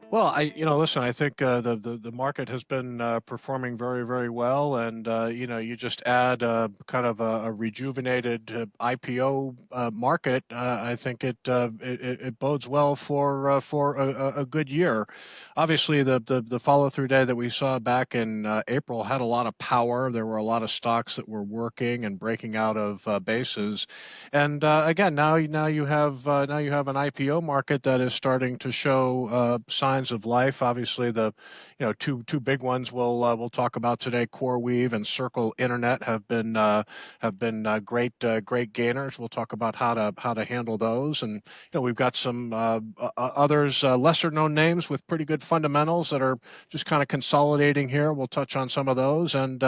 Well, listen, I think the market has been performing very, very well, and you just add kind of a rejuvenated IPO market. I think it bodes well for a good year. Obviously, the follow through day that we saw back in April had a lot of power. There were a lot of stocks that were working and breaking out of bases, and again, now you have an IPO market that is starting to show signs of life. Obviously, the two big ones we'll talk about today, CoreWeave and Circle Internet, have been great gainers. We'll talk about how to handle those, and we've got some others, lesser known names with pretty good fundamentals that are just kind of consolidating here. We'll touch on some of those, and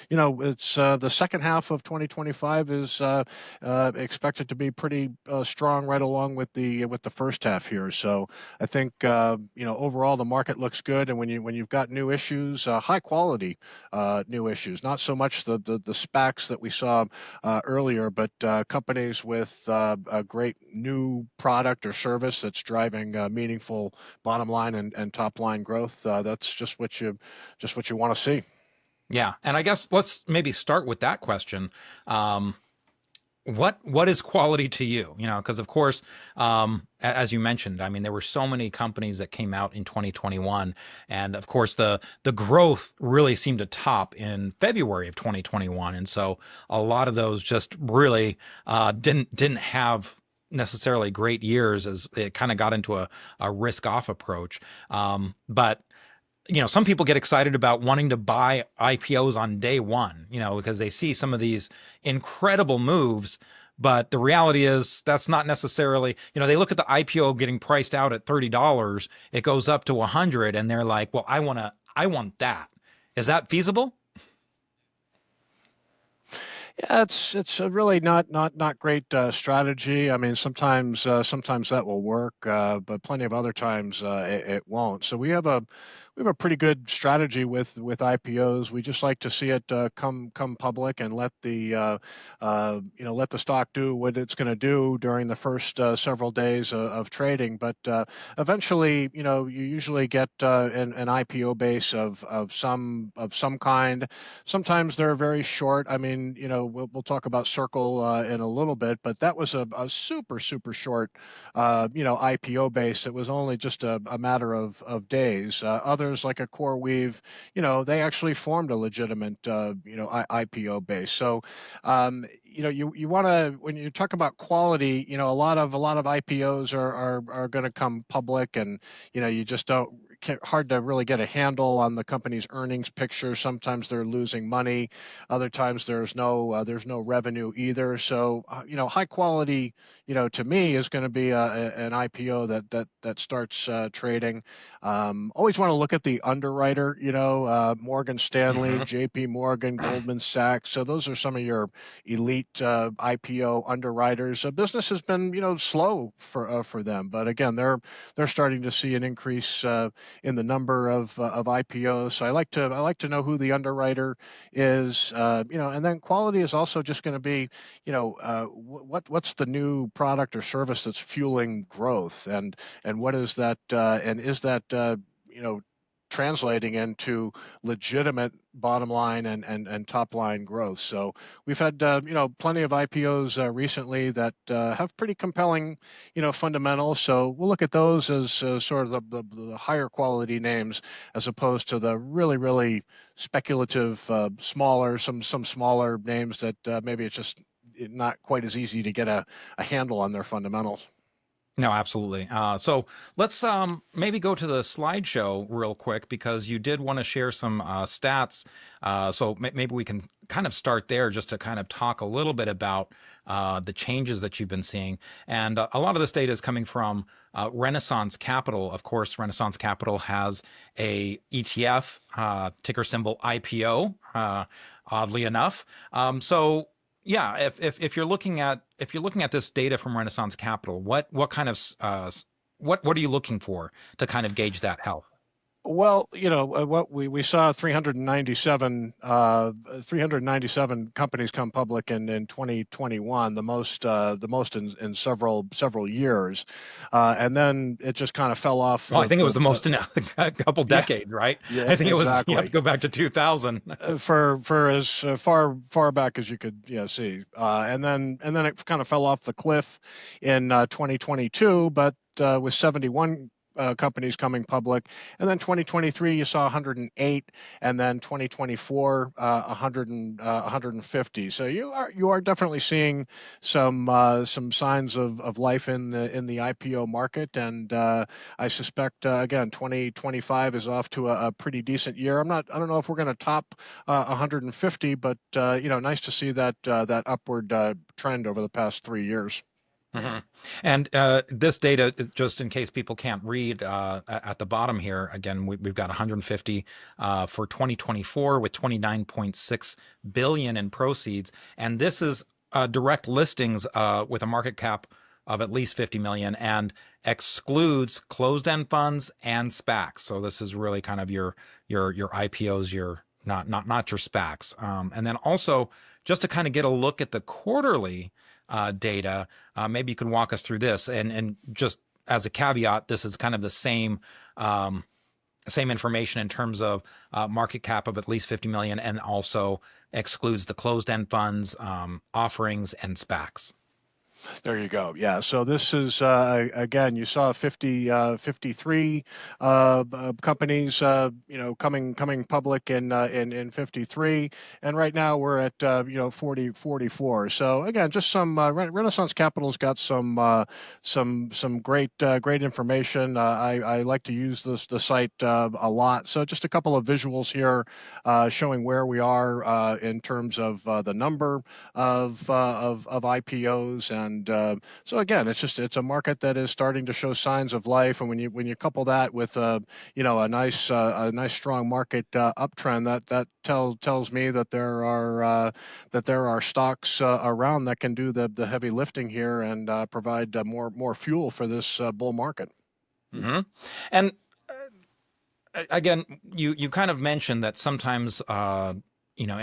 it's the second half of 2025 is expected to be pretty strong right along with the first half here. So I think overall the market looks good, and when you've got new issues, high quality new issues, not so much the SPACs that we saw earlier, but companies with a great new product or service that's driving meaningful bottom line and top line growth. That's just what you want to see. Yeah, and I guess let's maybe start with that question. Um, what is quality to you? You know, because of course, as you mentioned, I mean, there were so many companies that came out in 2021, and of course, the growth really seemed to top in February of 2021, and so a lot of those just really didn't have necessarily great years as it kind of got into a risk off approach. But some people get excited about wanting to buy IPOs on day one, because they see some of these incredible moves. But the reality is that's not necessarily, they look at the IPO getting priced out at $30, it goes up to 100 and they're like, well, I want that. Is that feasible? Yeah, it's a really not great strategy. I mean, sometimes that will work, but plenty of other times it won't. So we have a pretty good strategy with IPOs. We just like to see it come public and let the stock do what it's going to do during the first several days of trading. But eventually, you usually get an IPO base of some kind. Sometimes they're very short. I mean, we'll talk about Circle in a little bit, but that was a super short, IPO base. It was only just a matter of days. Others like a CoreWeave, they actually formed a legitimate, IPO base. So, you want to when you talk about quality, a lot of IPOs are going to come public, and you just don't hard to really get a handle on the company's earnings picture. Sometimes they're losing money, other times there's no revenue either. So high quality, to me is going to be an IPO that starts trading. Always want to look at the underwriter, Morgan Stanley, Hmm. J.P. Morgan, Goldman Sachs. So those are some of your elite IPO underwriters. Business has been slow for them, but again they're starting to see an increase in the number of IPOs. So I like to know who the underwriter is, and then quality is also just going to be, what's the new product or service that's fueling growth, and what is that, and is that translating into legitimate bottom line and top line growth. So we've had plenty of IPOs recently that have pretty compelling fundamentals. So we'll look at those as sort of the higher quality names as opposed to the really speculative some smaller names that maybe it's just not quite as easy to get a handle on their fundamentals. No, absolutely. So let's maybe go to the slideshow real quick because you did want to share some stats. So maybe we can kind of start there just to kind of talk a little bit about the changes that you've been seeing. And a lot of this data is coming from Renaissance Capital. Of course, Renaissance Capital has a ETF, ticker symbol IPO, oddly enough. So yeah, if you're looking at this data from Renaissance Capital, what kind of what are you looking for to kind of gauge that health? Well, what we saw 397 companies come public in 2021, the most in several years, and then it just kind of fell off Well, I think it was the most in the a couple yeah, decades, right? yeah, I think it was, you have to exactly. go back to 2000. For as far back as you could, see, and then it kind of fell off the cliff in 2022, but with 71 companies coming public, and then 2023 you saw 108, and then 2024 150. So you are definitely seeing some signs of life in the IPO market, and I suspect again 2025 is off to a pretty decent year. I don't know if we're going to top 150, but nice to see that upward trend over the past 3 years. hmm And this data, just in case people can't read at the bottom here, again, we've got 150 for 2024 with 29.6 billion in proceeds, and this is direct listings with a market cap of at least 50 million and excludes closed-end funds and SPACs. So this is really kind of your IPOs, your not your SPACs, and then also just to kind of get a look at the quarterly data. Maybe you can walk us through this, and just as a caveat, this is kind of the same information in terms of market cap of at least 50 million, and also excludes the closed-end funds, offerings, and SPACs. There you go. Yeah. So this is again, you saw 53 companies, coming public in 53, and right now we're at 44. So again, just some Renaissance Capital's got some great information. I like to use the site a lot. So just a couple of visuals here showing where we are in terms of the number of IPOs, and so again, it's a market that is starting to show signs of life, and when you couple that with a nice strong market uptrend, that tells me that there are stocks around that can do the heavy lifting here and provide more fuel for this bull market. hmm And again, you kind of mentioned that sometimes, in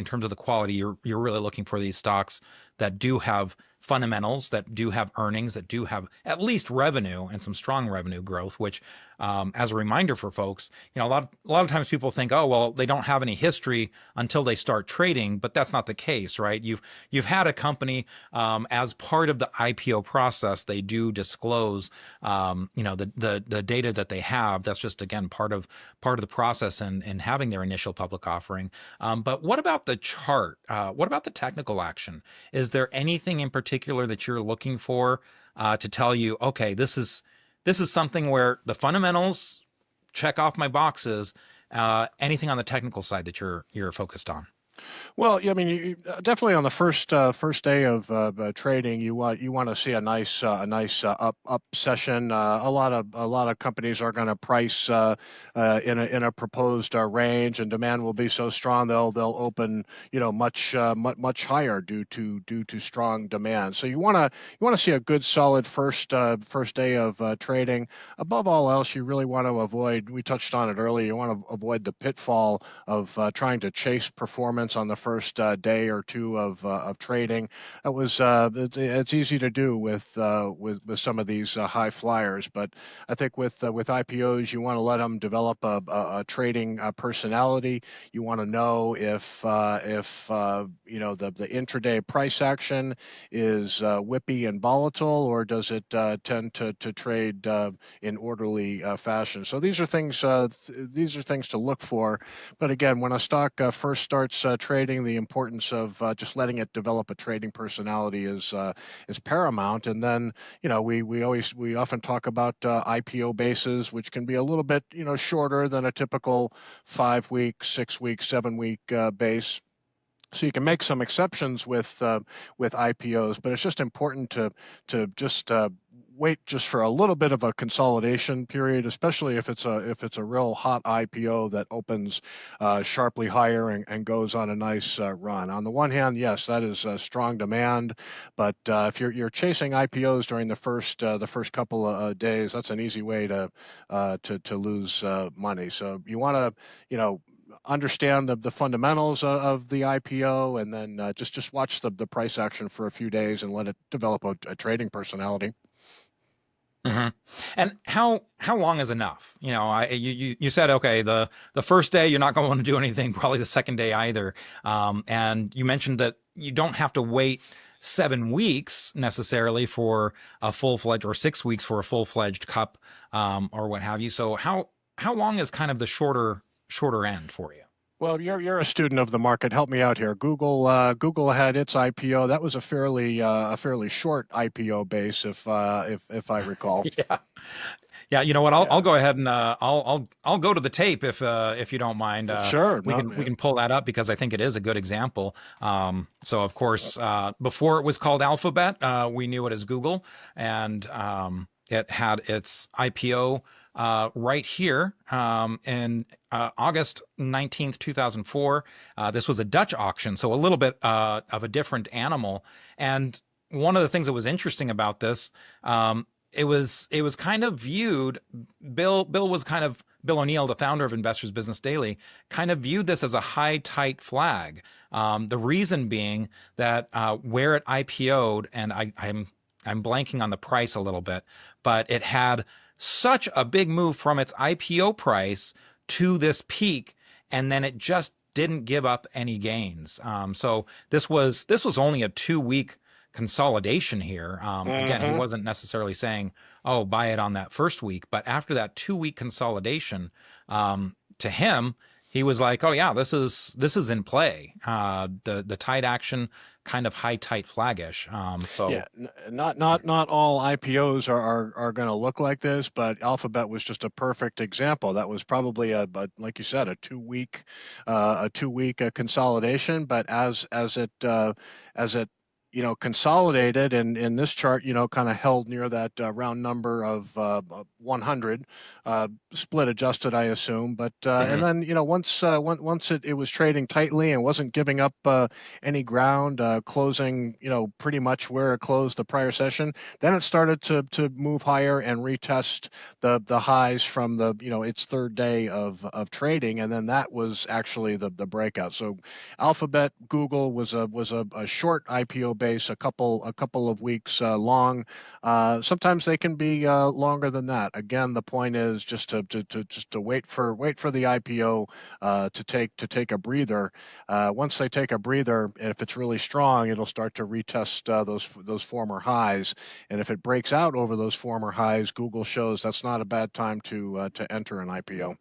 terms of the quality, you're really looking for these stocks that do have fundamentals, that do have earnings, that do have at least revenue and some strong revenue growth. Which, as a reminder for folks, a lot of times people think, oh well, they don't have any history until they start trading, but that's not the case, right? You've had a company, as part of the IPO process, they do disclose, the data that they have. That's just again part of the process in having their initial public offering. But what about the chart? What about the technical action? Is there anything in particular that you're looking for to tell you, okay, this is something where the fundamentals check off my boxes? Anything on the technical side that you're focused on? Well, yeah, I mean, definitely on the first day of trading, you want to see a nice up session. A lot of companies are going to price in a proposed range, and demand will be so strong they'll open much higher due to strong demand. So you want to see a good solid first day of trading. Above all else, you really want to avoid. We touched on it earlier. You want to avoid the pitfall of trying to chase performance on the first day or two of trading. It's easy to do with some of these high flyers, but I think with IPOs, you want to let them develop a trading personality. You want to know if the intraday price action is whippy and volatile, or does it tend to trade in orderly fashion. So these are things to look for. But again, when a stock first starts trading, the importance of just letting it develop a trading personality is paramount. And then we often talk about IPO bases, which can be a little bit shorter than a typical 5 week, 6 week, 7 week base. So you can make some exceptions with IPOs, but it's just important to just wait just for a little bit of a consolidation period, especially if it's a real hot IPO that opens sharply higher and goes on a nice run. On the one hand, yes, that is strong demand, but if you're chasing IPOs during the first couple of days, that's an easy way to lose money. So you want to, you know, understand the fundamentals of the IPO, and then just watch the price action for a few days and let it develop a trading personality. hmm And how long is enough? You know, you said okay, the first day you're not going to want to do anything, probably the second day either. And you mentioned that you don't have to wait 7 weeks necessarily for a full fledged, or 6 weeks for a full fledged cup, or what have you. So how long is kind of the shorter end for you? Well, you're a student of the market. Help me out here. Google had its IPO. That was a fairly short IPO base, if I recall. Yeah. Yeah, you know what? I'll Yeah, go ahead and I'll go to the tape if you don't mind. sure. We No, can we can pull that up because I think it is a good example. So of course, before it was called Alphabet, we knew it as Google, and it had its IPO right here in August 19th, 2004. This was a Dutch auction, so a little bit of a different animal. And one of the things that was interesting about this, it was kind of viewed. Bill was kind of Bill O'Neill, the founder of Investors Business Daily, kind of viewed this as a high tight flag. The reason being that where it IPO'd, and I'm blanking on the price a little bit, but it had such a big move from its IPO price to this peak, and then it just didn't give up any gains. So this was only a 2 week consolidation here. Again, he hmm wasn't necessarily saying, "Oh, buy it on that first week," but after that 2 week consolidation, to him, he was like, "Oh yeah, this is in play." The tight action, kind of high tight flaggish. Yeah, So not all IPOs are going to look like this, but Alphabet was just a perfect example. That was probably like you said, a 2 week consolidation. But as it consolidated, and in this chart, kind of held near that round number of 100, split adjusted, I assume. But and mhm, then once it was trading tightly and wasn't giving up any ground, closing pretty much where it closed the prior session. Then it started to move higher and retest the highs from the its third day of trading, and then that was actually the breakout. So Alphabet, Google was a short IPO base, a couple of weeks long. Sometimes they can be longer than that. Again, the point is just to wait for the IPO to take a breather. Once they take a breather, and if it's really strong, it'll start to retest those former highs. And if it breaks out over those former highs, Google shows that's not a bad time to enter an IPO.